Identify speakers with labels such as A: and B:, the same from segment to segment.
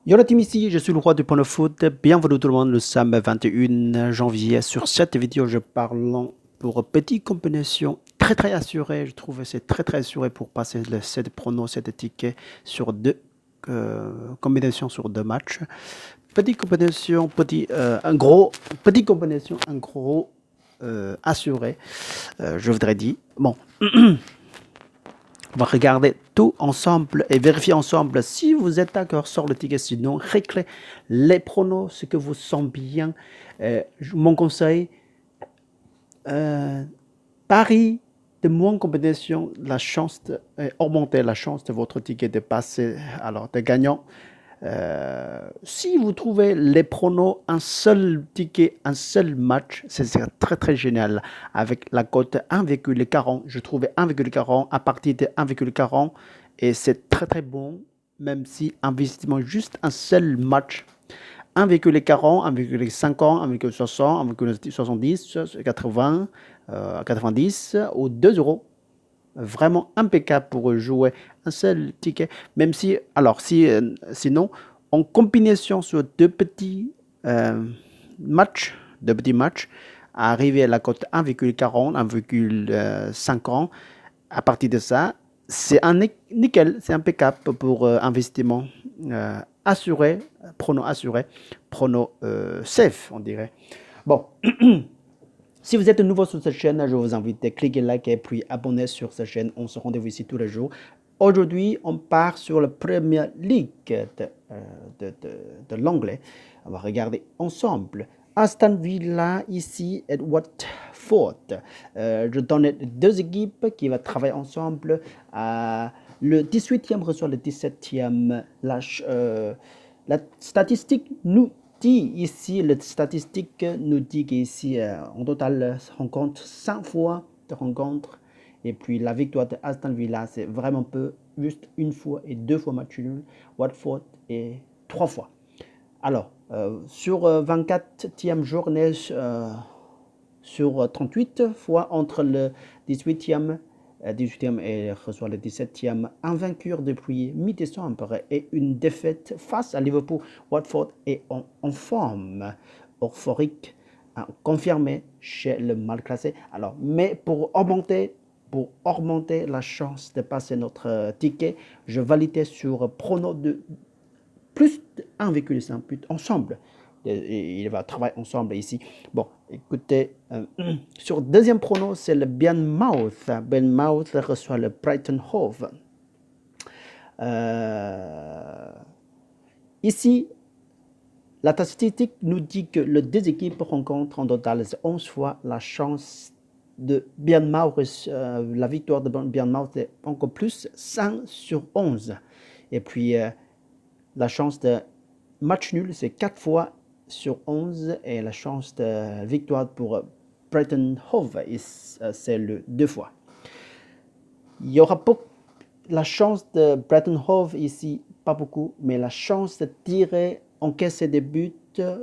A: Yo la team ici, je suis le roi du point de foot. Bienvenue tout le monde, nous sommes 21 janvier. Sur cette vidéo, je parle pour petite combinaison très assurée. Je trouve que c'est très assuré pour passer le 7 pronos, 7 tickets sur deux combinaisons sur deux matchs. Petite combinaison, petite combinaison, un gros assuré, je voudrais dire. Bon, on va regarder tout ensemble et vérifier ensemble si vous êtes d'accord sur le ticket. Sinon, réglez les pronos, ce que vous sentez bien. Mon conseil, pari de moins compétition, la chance augmenter la chance de votre ticket de passer, alors de gagnant. Si vous trouvez les pronos, un seul ticket, un seul match, c'est très génial. Avec la cote 1,40, je trouvais 1,40 à partir de 1,40 et c'est très bon, même si investissement juste un seul match. 1,40, 1,50, 1,60, 1,70, 80, 90 ou 2 euros. Vraiment impeccable pour jouer un seul ticket. Même si, alors, sinon, en combinaison sur deux petits matchs, arriver à la cote 1,40, 1,50, à partir de ça, c'est un nickel, c'est impeccable pour investissement assuré, prono safe, on dirait. Bon. Si vous êtes nouveau sur cette chaîne, je vous invite à cliquer like et puis abonner sur cette chaîne. On se rendez-vous ici tous les jours. Aujourd'hui, on part sur la première ligue de l'anglais. On va regarder ensemble. Aston Villa ici et Watford. Je donne deux équipes qui vont travailler ensemble. Le 18e reçoit le 17e. La statistique nous dit ici, la statistique nous dit qu'ici, en total, rencontre 5 fois de rencontre. Et puis la victoire de Aston Villa, c'est vraiment peu, juste une fois et deux fois match nul. Watford et 3 fois. Alors, sur 24e journée, sur 38 fois entre le 18e 18e et reçoit le 17e, invaincu depuis mi-décembre et une défaite face à Liverpool. Watford est en forme euphorique, confirmé chez le mal classé. Alors, mais pour augmenter la chance de passer notre ticket, je validais sur prono de plus de 1,5 but ensemble. Il va travailler ensemble ici. Bon, écoutez, sur deuxième prono, c'est le Bournemouth. Bournemouth reçoit le Brighton Hove. Ici, la statistique nous dit que les deux équipes rencontrent en total 11 fois. La chance de Bournemouth, la victoire de Bournemouth est encore plus, 5 sur 11. Et puis, la chance de match nul, c'est 4 fois sur 11 et la chance de victoire pour Brighton Hove, c'est le 2 fois. Il y aura la chance de Brighton Hove ici, pas beaucoup, mais la chance de tirer, encaisser des buts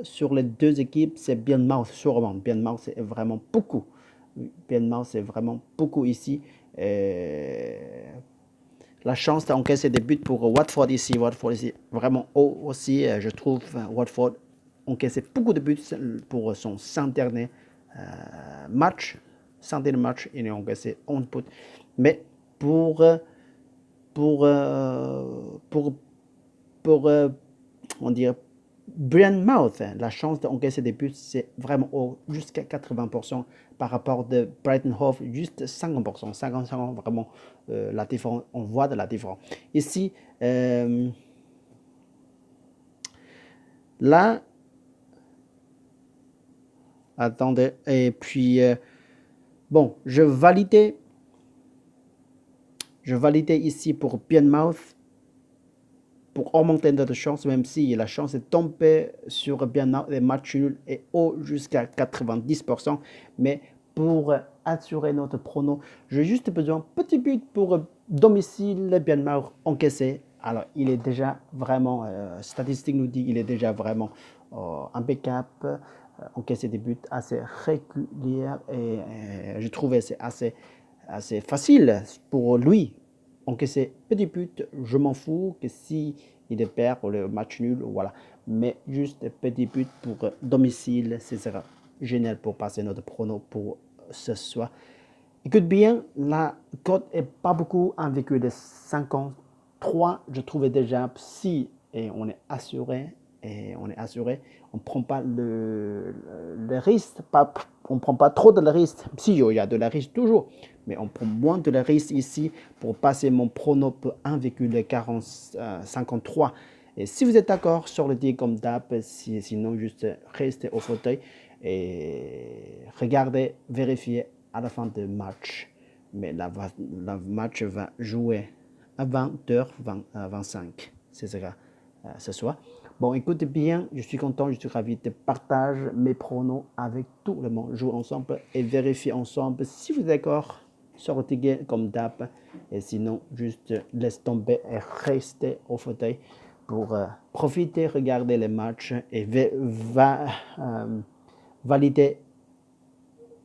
A: sur les deux équipes, c'est Bournemouth, sûrement. Bournemouth, c'est vraiment beaucoup. Bournemouth, c'est vraiment beaucoup ici. La chance d'encaisser des buts pour Watford ici. Watford ici, vraiment haut aussi. Je trouve Watford encaissé beaucoup de buts pour son 100 dernier match. 100 dernier match, il a encaissé 11 buts. Mais pour on dirait Bournemouth, la chance d'encaisser des buts, c'est vraiment haut, jusqu'à 80% par rapport de Brighton Hove, juste 50%. 50% vraiment la différence, on voit de la différence. Ici, là, attendez, et puis, bon, je validais ici pour Bournemouth pour augmenter notre chance, même si la chance est tombée sur bien les matchs nuls et haut jusqu'à 90%. Mais pour assurer notre prono, j'ai juste besoin d'un petit but pour domicile bien encaissé. Alors, il est déjà vraiment, statistique nous dit qu'il est déjà vraiment impeccable, encaissé des buts assez réguliers et j'ai trouvé c'est assez facile pour lui encaisser petit but, je m'en fous que si il perd ou le match nul, voilà. Mais juste petit but pour domicile, ce sera génial pour passer notre prono pour ce soir. Écoute bien, la cote est pas beaucoup, 1,53. Je trouvais déjà si et on est assuré, on ne prend pas le risque, on prend pas trop de risque. Si, il y a de la risque toujours, mais on prend moins de la risque ici pour passer mon prono pour 1,53. Et si vous êtes d'accord sur le deal comme d'hab, sinon juste restez au fauteuil et regardez, vérifiez à la fin du match. Mais le match va jouer à 20h25. C'est ça, ce soir. Bon, écoutez bien, je suis content, je suis ravi de partager mes pronos avec tout le monde. Jouer ensemble et vérifier ensemble si vous êtes d'accord sur le ticket comme d'hab. Et sinon, juste laisse tomber et restez au fauteuil pour profiter, regarder les matchs et valider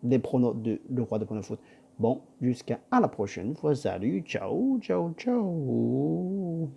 A: les pronos de le roi de pronos foot. Bon, jusqu'à la prochaine fois. Salut, ciao, ciao, ciao.